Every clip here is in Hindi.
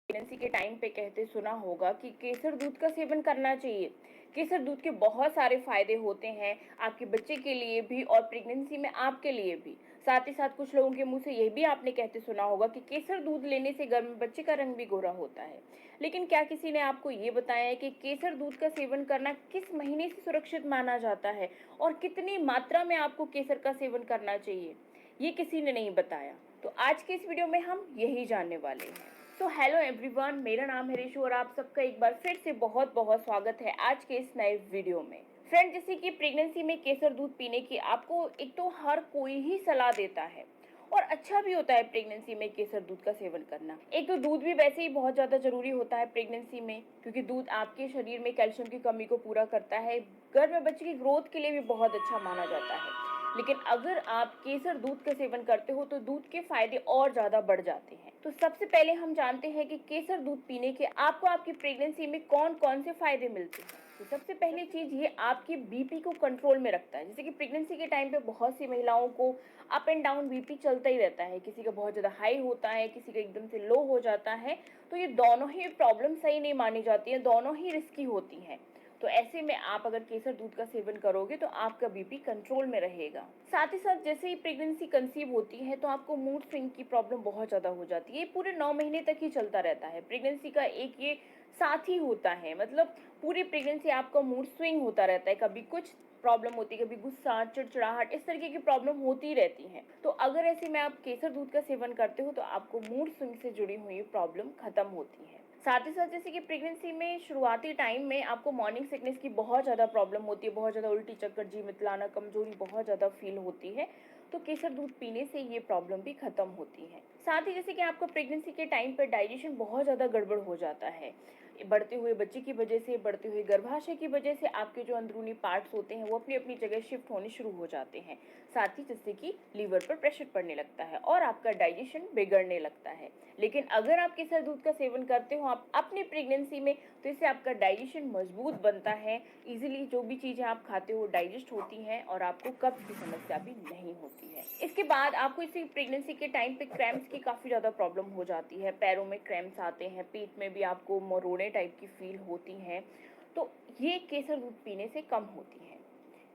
प्रेगनेंसी के टाइम पे कहते सुना होगा कि केसर दूध का सेवन करना चाहिए। केसर दूध के बहुत सारे फायदे होते हैं, आपके बच्चे के लिए भी और प्रेगनेंसी में आपके लिए भी। साथ ही साथ कुछ लोगों के मुंह से ये भी आपने कहते सुना होगा कि केसर दूध लेने से घर में बच्चे का रंग भी गोरा होता है। लेकिन क्या किसी ने आपको ये बताया है कि केसर दूध का सेवन करना किस महीने से सुरक्षित माना जाता है और कितनी मात्रा में आपको केसर का सेवन करना चाहिए? ये किसी ने नहीं बताया। तो आज के इस वीडियो में हम यही जानने वाले हैं। तो हेलो एवरीवन, मेरा नाम है रिशु और आप सबका एक बार फिर से बहुत बहुत स्वागत है आज के इस नए वीडियो में। फ्रेंड, जैसे कि प्रेगनेंसी में केसर दूध पीने की आपको एक तो हर कोई ही सलाह देता है और अच्छा भी होता है प्रेगनेंसी में केसर दूध का सेवन करना। एक तो दूध भी वैसे ही बहुत ज़्यादा ज़रूरी होता है प्रेगनेंसी में, क्योंकि दूध आपके शरीर में कैल्शियम की कमी को पूरा करता है। गर्भ में बच्चे की ग्रोथ के लिए भी बहुत अच्छा माना जाता है। लेकिन अगर आप केसर दूध का सेवन करते हो तो दूध के फायदे और ज़्यादा बढ़ जाते हैं। तो सबसे पहले हम जानते हैं कि केसर दूध पीने के आपको आपकी प्रेगनेंसी में कौन कौन से फायदे मिलते हैं। तो सबसे पहली चीज़, ये आपकी बीपी को कंट्रोल में रखता है। जैसे कि प्रेगनेंसी के टाइम पे बहुत सी महिलाओं को अप एंड डाउन बीपी चलता ही रहता है, किसी का बहुत ज़्यादा हाई होता है, किसी का एकदम से लो हो जाता है। तो ये दोनों ही प्रॉब्लम सही नहीं मानी जाती है, दोनों ही रिस्की होती हैं। तो ऐसे में आप अगर केसर दूध का सेवन करोगे तो आपका बीपी कंट्रोल में रहेगा। साथ ही साथ जैसे ही प्रेगनेंसी कंसीव होती है तो आपको मूड स्विंग की प्रॉब्लम बहुत ज़्यादा हो जाती है। ये पूरे 9 महीने तक ही चलता रहता है। प्रेगनेंसी का एक ये साथ ही होता है, मतलब पूरी प्रेगनेंसी आपका मूड स्विंग होता रहता है। कभी कुछ प्रॉब्लम होती है, कभी गुस्सा, चिड़चिड़ाहट, इस तरीके की प्रॉब्लम होती रहती है। तो अगर ऐसे में आप केसर दूध का सेवन करते हो तो आपको मूड स्विंग से जुड़ी हुई प्रॉब्लम खत्म होती है। साथ ही साथ जैसे कि प्रेगनेंसी में शुरुआती टाइम में आपको मॉर्निंग सिकनेस की बहुत ज़्यादा प्रॉब्लम होती है, बहुत ज़्यादा उल्टी चक्कर, जी मितलाना, कमजोरी बहुत ज़्यादा फील होती है। तो केसर दूध पीने से ये प्रॉब्लम भी खत्म होती है। साथ ही जैसे कि आपको प्रेगनेंसी के टाइम पर डाइजेशन बहुत ज़्यादा गड़बड़ हो जाता है, बढ़ते हुए बच्चे की वजह से, बढ़ते हुए गर्भाशय की वजह से आपके जो अंदरूनी पार्ट्स होते हैं वो अपनी अपनी जगह शिफ्ट होने शुरू हो जाते हैं। साथ ही जिससे कि लीवर पर प्रेशर पड़ने लगता है और आपका डाइजेशन बिगड़ने लगता है। लेकिन अगर आप केसर दूध का सेवन करते हो आप अपनी प्रेगनेंसी में, तो इससे आपका डाइजेशन मजबूत बनता है। इजीली जो भी चीज़ें आप खाते हो डाइजेस्ट होती हैं और आपको कब्ज की समस्या भी नहीं होती है। इसके बाद आपको इसी प्रेगनेंसी के टाइम पे क्रैम्प्स की काफ़ी ज़्यादा प्रॉब्लम हो जाती है। पैरों में क्रैम्प्स आते हैं, पेट में भी आपको मरोड़े टाइप की फील होती हैं। तो ये केसर दूध पीने से कम होती हैं।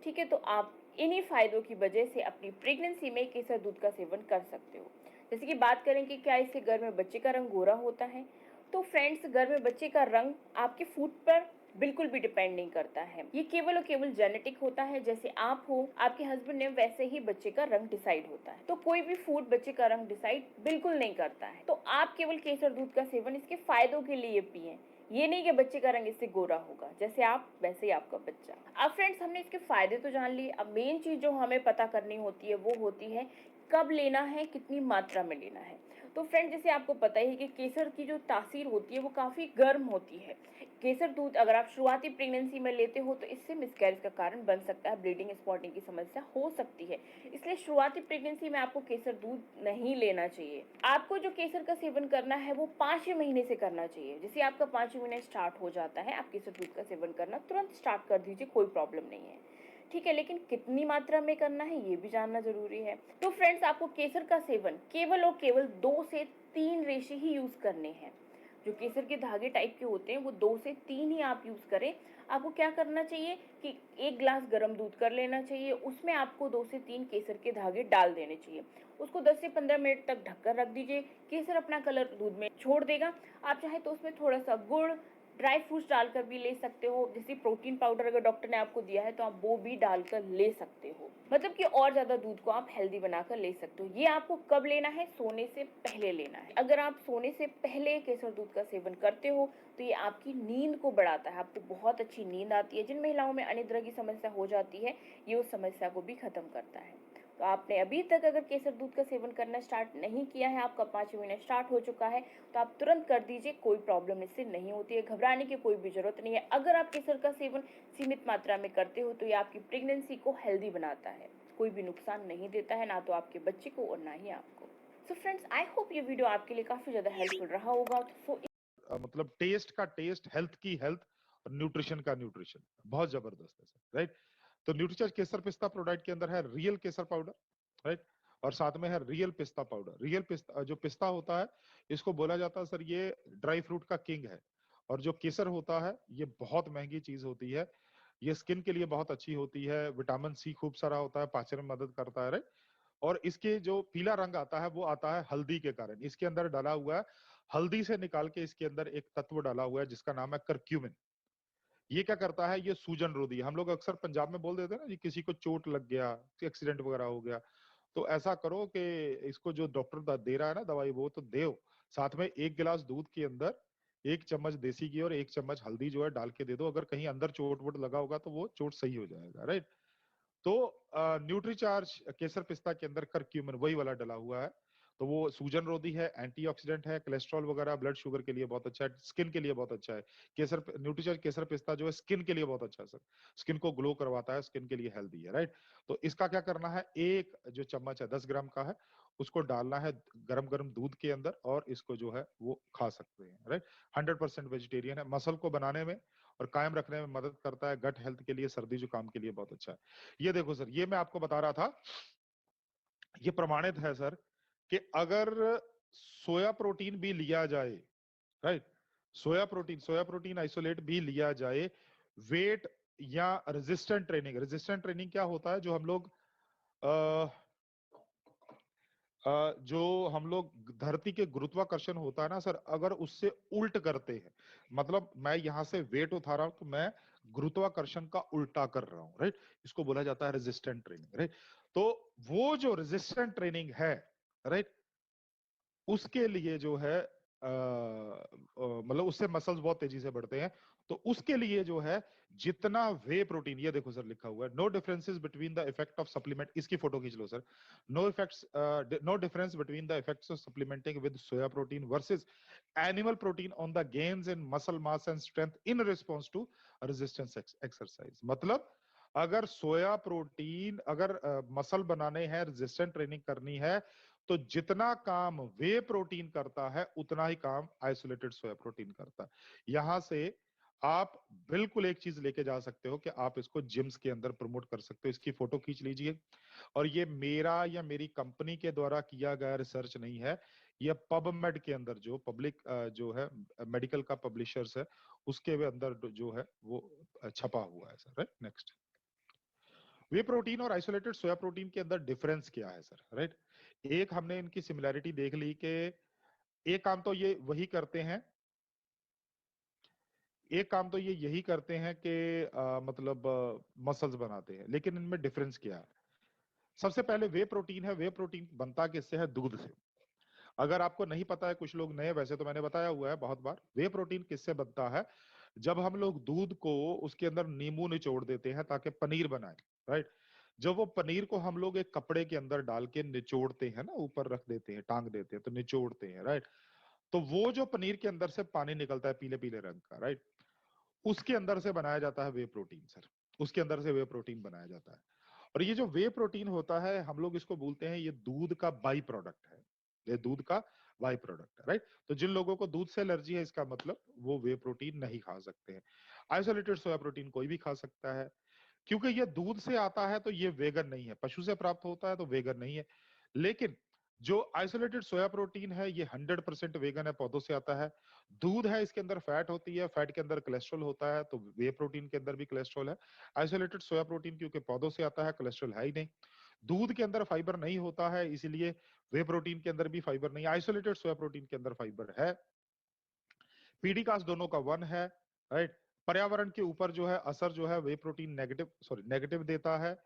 ठीक है, तो आप इन्हीं फायदों की वजह से अपनी प्रेगनेंसी में केसर दूध का सेवन कर सकते हो। जैसे कि बात करें कि क्या इससे घर में बच्चे का रंग गोरा होता है, तो फ्रेंड्स, घर में बच्चे का रंग आपके फूड पर बिल्कुल भी डिपेंड नहीं करता है। ये केवल और केवल जेनेटिक होता है। जैसे आप हो, आपके हस्बैंड ने, वैसे ही बच्चे का रंग डिसाइड होता है। तो कोई भी फूड बच्चे का रंग डिसाइड बिल्कुल नहीं करता है। तो आप केवल केसर दूध का सेवन इसके फायदों के लिए पिए, ये नहीं कि बच्चे का रंग इससे गोरा होगा। जैसे आप वैसे ही आपका बच्चा। अब फ्रेंड्स, हमने इसके फायदे तो जान लिए। अब मेन चीज जो हमें पता करनी होती है वो होती है कब लेना है, कितनी मात्रा में लेना है। तो फ्रेंड, जैसे आपको पता ही है कि केसर की जो तासीर होती है वो काफ़ी गर्म होती है। केसर दूध अगर आप शुरुआती प्रेगनेंसी में लेते हो तो इससे मिसकैरेज का कारण बन सकता है, ब्लीडिंग, स्पॉटिंग की समस्या हो सकती है। इसलिए शुरुआती प्रेगनेंसी में आपको केसर दूध नहीं लेना चाहिए। आपको जो केसर का सेवन करना है वो 5वें महीने से करना चाहिए। जैसे आपका 5वें महीने स्टार्ट हो जाता है, आप केसर दूध का सेवन करना तुरंत स्टार्ट कर दीजिए, कोई प्रॉब्लम नहीं है। ठीक है, लेकिन कितनी मात्रा में करना है ये भी जानना जरूरी है। तो फ्रेंड्स, आपको केसर का सेवन केवल और केवल 2 से 3 रेशे ही यूज करने हैं। जो केसर के धागे टाइप के होते हैं वो 2 से 3 ही आप यूज करें। आपको क्या करना चाहिए कि 1 ग्लास गर्म दूध कर लेना चाहिए, उसमें आपको 2 से 3 केसर के धागे डाल देने चाहिए। उसको 10 से 15 मिनट तक ढककर रख दीजिए। केसर अपना कलर दूध में छोड़ देगा। आप चाहे तो उसमें थोड़ा सा गुड़, ड्राई फ्रूट्स डालकर भी ले सकते हो। जैसे प्रोटीन पाउडर अगर डॉक्टर ने आपको दिया है तो आप वो भी डालकर ले सकते हो, मतलब कि और ज्यादा दूध को आप हेल्दी बनाकर ले सकते हो। ये आपको कब लेना है? सोने से पहले लेना है। अगर आप सोने से पहले केसर दूध का सेवन करते हो तो ये आपकी नींद को बढ़ाता है, आपको बहुत अच्छी नींद आती है। जिन महिलाओं में अनिद्रा की समस्या हो जाती है ये उस समस्या को भी खत्म करता है। तो आपने अभी तक अगर केसर दूध का सेवन करना स्टार्ट नहीं किया है, आपका 5वां महीना स्टार्ट हो चुका है, तो आप तुरंत कर दीजिए, कोई प्रॉब्लम इससे नहीं होती है। घबराने की कोई भी जरूरत नहीं है। अगर आप केसर का सेवन सीमित मात्रा में करते हो तो ये आपकी प्रेगनेंसी को हेल्दी बनाता है, कोई भी नुकसान नहीं देता है, ना तो आपके बच्चे को और ना ही आपको। सो फ्रेंड्स, आई होप ये वीडियो आपके लिए काफी ज्यादा हेल्पफुल रहा होगा। तो मतलब टेस्ट का टेस्ट, हेल्थ की हेल्थ और न्यूट्रिशन का न्यूट्रिशन बहुत जबरदस्त है सर, राइट। तो न्यूट्रिचर्ज केसर पिस्ता प्रोडक्ट के अंदर है रियल केसर पाउडर, राइट। और साथ में है रियल पिस्ता पाउडर। रियल पिस्ता जो पिस्ता होता है, इसको बोला जाता है सर ये ड्राई फ्रूट का किंग है। और जो केसर होता है ये बहुत महंगी चीज होती है, ये स्किन के लिए बहुत अच्छी होती है, विटामिन सी खूब सारा होता है, पाचन में मदद करता है, राइट। और इसके जो पीला रंग आता है वो आता है हल्दी के कारण। इसके अंदर डाला हुआ है, हल्दी से निकाल के इसके अंदर एक तत्व डाला हुआ है जिसका नाम है करक्यूमिन। ये क्या करता है, ये सूजन रोधी है। हम लोग अक्सर पंजाब में बोल देते हैं ना जी, किसी को चोट लग गया, एक्सीडेंट वगैरह हो गया, तो ऐसा करो कि इसको जो डॉक्टर दे रहा है ना दवाई, वो तो दो, साथ में 1 गिलास दूध के अंदर 1 चम्मच देसी घी और 1 चम्मच हल्दी जो है डाल के दे दो। अगर कहीं अंदर चोट वोट लगा होगा तो वो चोट सही हो जाएगा, राइट। तो न्यूट्रीचार्ज केसर पिस्ता के अंदर करक्यूमिन वही वाला डला हुआ है, तो वो सूजन रोधी है, एंटीऑक्सीडेंट है, कोलेस्ट्रॉल वगैरह ब्लड शुगर के लिए बहुत अच्छा है, स्किन के लिए बहुत अच्छा है। केसर न्यूट्रीचार्ज केसर पिस्ता जो है स्किन के लिए बहुत अच्छा है सर, स्किन को ग्लो करवाता है, स्किन के लिए हेल्दी है, राइट। तो इसका क्या करना है, एक जो चम्मच है 10 ग्राम का है, उसको डालना है गरम गरम दूध के अंदर और इसको जो है वो खा सकते हैं, राइट। 100% वेजिटेरियन है, मसल को बनाने में और कायम रखने में मदद करता है, गट हेल्थ के लिए, सर्दी जुकाम के लिए बहुत अच्छा है। ये देखो सर, ये मैं आपको बता रहा था, ये प्रमाणित है सर कि अगर सोया प्रोटीन भी लिया जाए, राइट, सोया प्रोटीन आइसोलेट भी लिया जाए, वेट या रेजिस्टेंट ट्रेनिंग क्या होता है, जो हम लोग अ, जो हम लोग धरती के गुरुत्वाकर्षण होता है ना सर, अगर उससे उल्ट करते हैं, मतलब मैं यहां से वेट उठा रहा हूं तो मैं गुरुत्वाकर्षण का उल्टा कर रहा हूं, राइट, इसको बोला जाता है रेजिस्टेंट ट्रेनिंग, राइट। तो वो जो रेजिस्टेंट ट्रेनिंग है, राइट, उसके लिए जो है मतलब उससे मसल्स बहुत तेजी से बढ़ते हैं, तो उसके लिए जो है जितना वे प्रोटीन, ये देखो सर लिखा हुआ है, no differences between the effect of supplement, इसकी फोटो खींच लो sir, no difference between the effects of supplementing with soya protein versus animal protein on the gains in muscle mass and strength in response to resistance exercise. मतलब अगर सोया प्रोटीन, अगर मसल बनाने हैं, रेजिस्टेंट ट्रेनिंग करनी है, तो जितना काम वे प्रोटीन करता है उतना ही काम आइसोलेटेड सोया प्रोटीन करता है। यहां से आप बिल्कुल एक चीज लेके जा सकते हो कि आप इसको जिम्स के अंदर प्रमोट कर सकते हो। इसकी फोटो खींच लीजिए, और ये मेरा या मेरी कंपनी के द्वारा किया गया रिसर्च नहीं है, ये पबमेड के अंदर जो पब्लिक जो है मेडिकल का पब्लिशर्स है, उसके अंदर जो है वो छपा हुआ है सर, राइट। नेक्स्ट, वे प्रोटीन और आइसोलेटेड सोया प्रोटीन के अंदर डिफरेंस क्या है सर, राइट। एक हमने इनकी सिमिलैरिटी देख ली कि एक काम तो ये वही करते हैं, एक काम तो ये यही करते हैं कि मतलब मसल्स बनाते हैं, लेकिन इनमें डिफरेंस क्या है। सबसे पहले वे प्रोटीन है, वे प्रोटीन बनता किससे है, दूध से। अगर आपको नहीं पता है, कुछ लोग नए, वैसे तो मैंने बताया हुआ है बहुत बार, वे प्रोटीन किससे बनता है, जब हम लोग दूध को उसके अंदर नींबू निचोड़ देते हैं ताकि पनीर बनाए, राइट। जब वो पनीर को हम लोग एक कपड़े के अंदर डाल के निचोड़ते हैं ना, ऊपर रख देते हैं, टांग देते हैं, तो निचोड़ते हैं, राइट, तो वो जो पनीर के अंदर से पानी निकलता है पीले पीले रंग का, राइट, उसके अंदर से बनाया जाता है वे प्रोटीन सर, उसके अंदर से वे प्रोटीन बनाया जाता है। और ये जो वे प्रोटीन होता है, हम लोग इसको बोलते हैं, ये दूध का बाई प्रोडक्ट है, ये दूध का बाई प्रोडक्ट है, राइट। तो जिन लोगों को दूध से एलर्जी है, इसका मतलब वो वे प्रोटीन नहीं खा सकते हैं। आइसोलेटेड सोया प्रोटीन कोई भी खा सकता है, क्योंकि ये दूध से आता है तो ये वेगन नहीं है, पशु से प्राप्त होता है तो वेगन नहीं है। लेकिन जो आइसोलेटेड सोया प्रोटीन है ये 100% वेगन है, पौधों से आता है। दूध है, इसके अंदर फैट होती है, फैट के अंदर कोलेस्ट्रॉल होता है, तो वे प्रोटीन के अंदर भी कोलेस्ट्रॉल है। आइसोलेटेड सोया प्रोटीन क्योंकि पौधों से आता है, कोलेस्ट्रॉल है ही नहीं। दूध के अंदर फाइबर नहीं होता है, इसीलिए वे प्रोटीन के अंदर भी फाइबर नहीं, आइसोलेटेड सोया प्रोटीन के अंदर फाइबर है। पीडी कास्ट दोनों का 1 है, राइट। पर्यावरण के ऊपर जो है असर जो है वे प्रोटीन नेगेटिव देता है।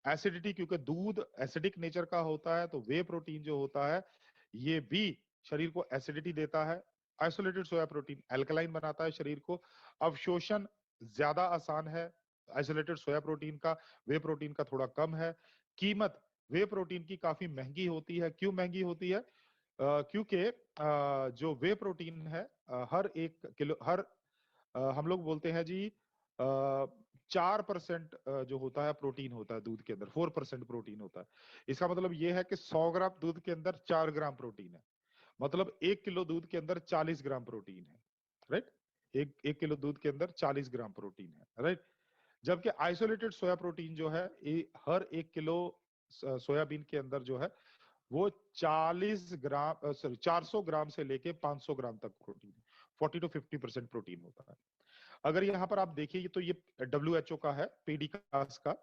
एसिडिटी, क्योंकि दूध एसिडिक नेचर का होता है, तो वे प्रोटीन जो होता है ये भी शरीर को एसिडिटी देता है। आइसोलेटेड सोया प्रोटीन एल्कलाइन बनाता है शरीर को। अवशोषण ज्यादा आसान है आइसोलेटेड सोया प्रोटीन का, वे प्रोटीन का थोड़ा कम है। कीमत वे प्रोटीन की काफी महंगी होती है। क्यों महंगी होती है? क्योंकि जो वे प्रोटीन है हर 1 किलो, हर हम लोग बोलते हैं जी 4% जो होता है प्रोटीन होता है दूध के अंदर, 4% प्रोटीन होता है। इसका मतलब ये है कि 100 ग्राम दूध के अंदर 4 ग्राम प्रोटीन है, मतलब 1 किलो दूध के अंदर 40 ग्राम प्रोटीन है, राइट। एक किलो दूध के अंदर 40 ग्राम प्रोटीन है, राइट। जबकि आइसोलेटेड सोया प्रोटीन जो है, हर 1 किलो सोयाबीन के अंदर जो है वो 40 ग्राम सॉरी 400 ग्राम से लेके 500 ग्राम तक प्रोटीन, 40 to 50% प्रोटीन होता है। अगर यहाँ पर आप देखिए तो ये WHO का है, पीडीकास का।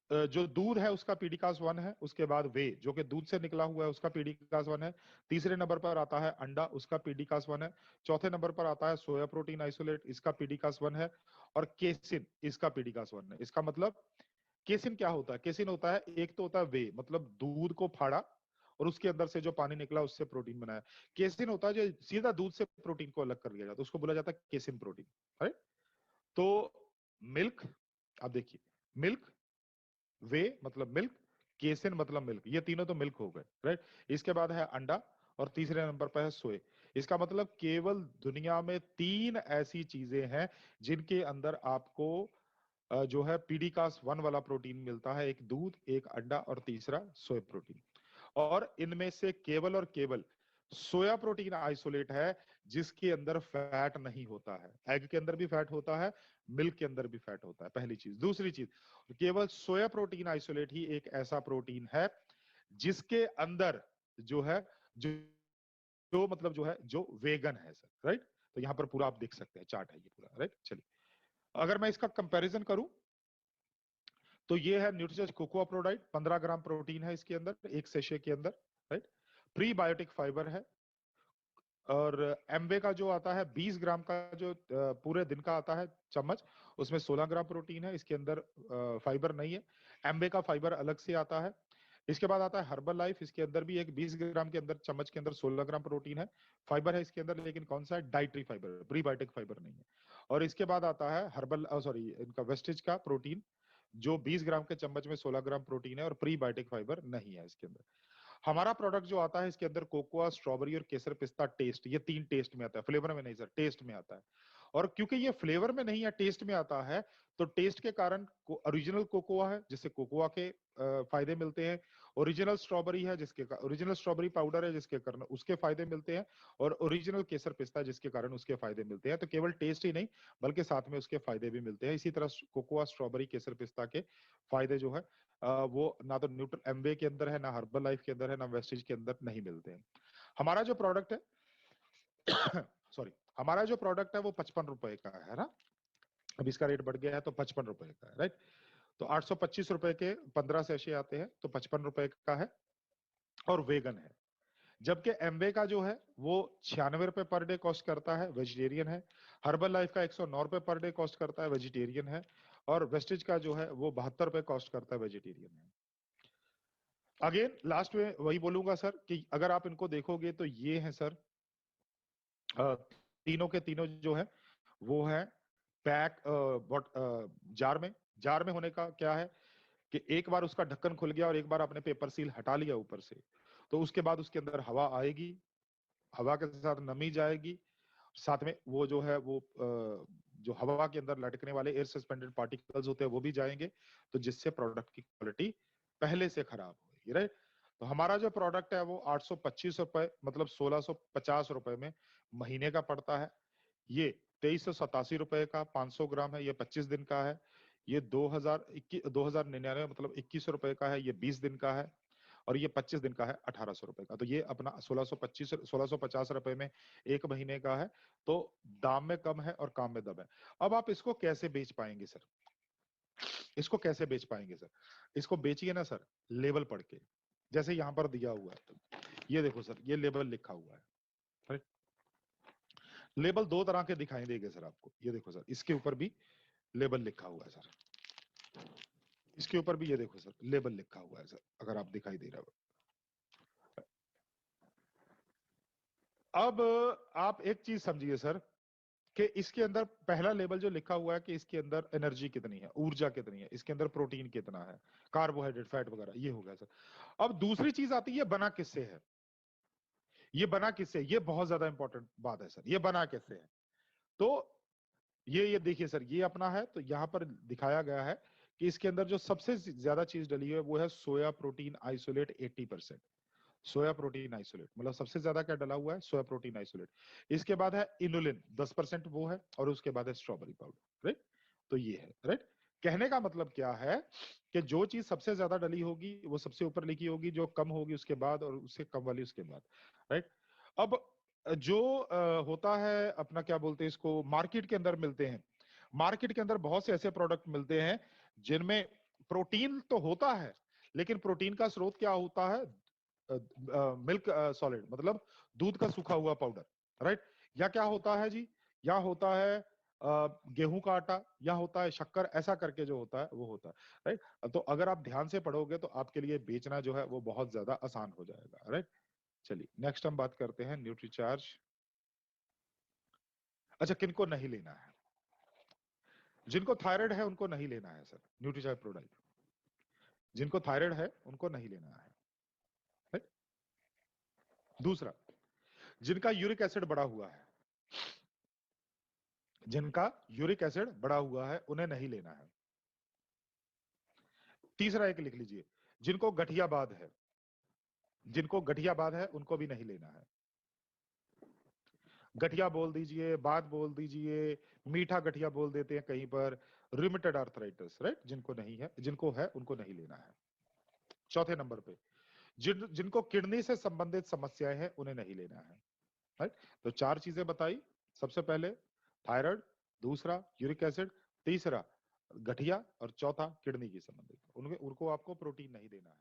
जो दूध है उसका पीडीकास 1 है, उसके बाद वे जो कि दूध से निकला हुआ है उसका पीडीकास 1 है, तीसरे नंबर पर आता है अंडा, उसका पीडीकास 1 है, चौथे नंबर पर आता है सोया प्रोटीन आइसोलेट, इसका पीडीकास 1 है, और केसिन इसका पीडीकास 1 है। इसका मतलब केसिन क्या होता है? केसिन होता है, एक तो होता है वे, मतलब दूध को फाड़ा और उसके अंदर से जो पानी निकला उससे प्रोटीन बनाया। केसिन होता है जो सीधा दूध से प्रोटीन को अलग कर लिया जाता है, उसको बोला जाता है केसिन प्रोटीन, राइट? तो मिल्क, आप देखिए, मिल्क, वे मतलब मिल्क, केसिन मतलब मिल्क, ये तीनों तो मिल्क हो गए, राइट? इसके बाद है अंडा और तीसरे नंबर पर है सोए। इसका मतलब केवल दुनिया में 3 ऐसी चीजें हैं जिनके अंदर आपको जो है पीडीकास 1 वाला प्रोटीन मिलता है, एक दूध, एक अंडा और तीसरा सोया प्रोटीन। और इनमें से केवल और केवल सोया प्रोटीन आइसोलेट है जिसके अंदर फैट नहीं होता है। एग के अंदर भी फैट होता है, मिल्क के अंदर भी फैट होता है, पहली चीज। दूसरी चीज, केवल सोया प्रोटीन आइसोलेट ही एक ऐसा प्रोटीन है जिसके अंदर जो है जो मतलब जो है जो वेगन है सर, राइट? तो यहाँ पर पूरा आप देख सकते हैं, चार्ट है ये पूरा, राइट? चलिए, अगर मैं इसका कंपैरिजन करूं तो ये है न्यूट्रिचर्ज कोकोआ प्रोडाइट, 15 ग्राम प्रोटीन है इसके अंदर, एक सेशे के अंदर, राइट? प्रीबायोटिक फाइबर है। और एमवे का जो आता है 20 ग्राम का, जो पूरे दिन का आता है चम्मच, उसमें 16 ग्राम प्रोटीन है, इसके अंदर फाइबर नहीं है। एमवे का फाइबर अलग से आता है। इसके बाद आता है हर्बल लाइफ, इसके अंदर भी एक 20 ग्राम के अंदर चम्मच के अंदर 16 ग्राम प्रोटीन है, फाइबर है इसके अंदर, लेकिन कौन सा है? डाइटरी फाइबर, प्रीबायोटिक फाइबर नहीं है। और इसके बाद आता है हर्बल सॉरी इनका वेस्टेज का प्रोटीन, जो 20 ग्राम के चम्मच में 16 ग्राम प्रोटीन है और प्रीबायोटिक फाइबर नहीं है इसके अंदर। हमारा प्रोडक्ट जो आता है इसके अंदर कोकोआ, स्ट्रॉबेरी और केसर पिस्ता टेस्ट, ये 3 टेस्ट में आता है, फ्लेवर में नहीं सर, टेस्ट में आता है। और क्योंकि ये फ्लेवर में नहीं है, टेस्ट में आता है, तो टेस्ट के कारण ओरिजिनल कोकोआ है जिससे कोकोआ के फायदे मिलते हैं, ओरिजिनल स्ट्रॉबेरी है जिसके ओरिजिनल स्ट्रॉबेरी पाउडर है जिसके कारण उसके फायदे मिलते हैं, और ओरिजिनल केसर पिस्ता जिसके कारण उसके फायदे मिलते हैं। तो केवल टेस्ट ही नहीं बल्कि साथ में उसके फायदे भी मिलते हैं। इसी तरह कोकोआ, स्ट्रॉबेरी, केसर पिस्ता के फायदे जो है वो ना तो न्यूट्रल एमवे के अंदर है, ना हर्बल लाइफ के अंदर है, ना वेस्टेज के अंदर नहीं मिलते हैं। हमारा जो प्रोडक्ट है सॉरी, हमारा जो प्रोडक्ट है वो 55 रुपए का है ना, अब इसका रेट बढ़ गया है तो 55 रुपए का है, राइट? तो 825 रुपए के 15 सेशे आते हैं, तो 55 रुपए का है और वेगन है। जबकि एमवे का जो है वो 96 रुपए पर डे कॉस्ट करता है, वेजिटेरियन है। हर्बल लाइफ का 109 रुपए पर डे कॉस्ट करता है, वेजिटेरियन है। और वेस्टेज का जो है वो 72 रुपए कॉस्ट करता है, वेजिटेरियन है। अगेन लास्ट में वही बोलूंगा सर कि अगर आप इनको देखोगे तो ये है सर, तीनों के तीनों जो है वो है पैक जार में होने का क्या है कि एक बार उसका ढक्कन खुल गया और एक बार आपने पेपर सील हटा लिया ऊपर से, तो उसके बाद उसके अंदर हवा आएगी, हवा के साथ नमी जाएगी, साथ में वो जो है वो जो हवा के अंदर लटकने वाले एयर सस्पेंडेड पार्टिकल्स होते हैं वो भी जाएंगे, तो जिससे प्रोडक्ट की क्वालिटी पहले से खराब होगी, राइट? तो हमारा जो प्रोडक्ट है वो 825 रुपए मतलब 1650 रुपए में महीने का पड़ता है। ये 2387 रुपए का 500 ग्राम है, ये 25 दिन का है। ये 2099 मतलब 2100 रुपए का है, ये 20 दिन का है। और ये 25 दिन का है 1800 रुपए का। तो ये अपना 1650 रुपए में एक महीने का है। तो दाम में कम है और काम में दम है। अब आप इसको कैसे बेच पाएंगे सर? इसको कैसे बेच पाएंगे सर? इसको बेचिए ना सर लेबल पढ़ के, जैसे यहाँ पर दिया हुआ है। ये देखो सर, ये लेबल लिखा हुआ है, राइट? लेबल दो तरह के दिखाई देंगे सर आपको। ये देखो सर, इसके ऊपर भी लेबल लिखा हुआ है सर, इसके ऊपर भी ये देखो सर लेबल लिखा हुआ है सर, अगर आप दिखाई दे रहा हो। अब आप एक चीज समझिए सर कि इसके अंदर पहला लेबल जो लिखा हुआ है कि इसके अंदर एनर्जी कितनी है, ऊर्जा कितनी है, इसके अंदर प्रोटीन कितना है, कार्बोहाइड्रेट, फैट वगैरह, ये हो गया सर। अब दूसरी चीज आती है बना किससे है। ये बना किससे, ये बहुत ज्यादा इंपॉर्टेंट बात है सर, ये बना कैसे है। तो ये देखिए सर, ये अपना है, तो यहां पर दिखाया गया है कि इसके अंदर जो सबसे ज्यादा चीज डली है वो है soya protein isolate 80%। Soya protein isolate मतलब सबसे ज्यादा क्या डला हुआ है? Soya protein isolate. इसके बाद है इनुलिन 10% वो है, और उसके बाद है स्ट्रॉबेरी पाउडर, राइट? तो ये है, राइट? कहने का मतलब क्या है कि जो चीज सबसे ज्यादा डली होगी वो सबसे ऊपर लिखी होगी, जो कम होगी उसके बाद, और उससे कम वाली उसके बाद, राइट। अब जो होता है अपना क्या बोलते हैं इसको, मार्केट के अंदर मिलते हैं, मार्केट के अंदर बहुत से ऐसे प्रोडक्ट मिलते हैं जिनमें प्रोटीन तो होता है, लेकिन प्रोटीन का स्रोत क्या होता है, मिल्क सॉलिड, मतलब दूध का सूखा हुआ पाउडर, राइट। या क्या होता है जी, या होता है गेहूं का आटा, या होता है शक्कर, ऐसा करके जो होता है वो होता है, राइट। तो अगर आप ध्यान से पढ़ोगे तो आपके लिए बेचना जो है वो बहुत ज्यादा आसान हो जाएगा, राइट। चलिए नेक्स्ट हम बात करते हैं न्यूट्रीचार्ज। अच्छा, किनको नहीं लेना है? जिनको थायराइड है उनको नहीं लेना है सर न्यूट्रीचार्ज प्रोडक्ट, जिनको थायराइड है उनको नहीं लेना है, राइट। दूसरा, जिनका यूरिक एसिड बढ़ा हुआ है, जिनका यूरिक एसिड बढ़ा हुआ है उन्हें नहीं लेना है। तीसरा एक लिख लीजिए, जिनको गठियाबाद है, जिनको गठियाबाद है उनको भी नहीं लेना है। गठिया बोल दीजिए, बात बोल दीजिए, मीठा गठिया बोल देते हैं कहीं पर, रूमेटॉइड आर्थराइटिस, राइट, जिनको नहीं है, जिनको है उनको नहीं लेना है। चौथे नंबर पे, जिनको किडनी से संबंधित समस्याएं हैं उन्हें नहीं लेना है, राइट। तो चार चीजें बताई, सबसे पहले थायराइड, दूसरा यूरिक एसिड, तीसरा गठिया, और चौथा किडनी की संबंधित, उनको आपको प्रोटीन नहीं देना है।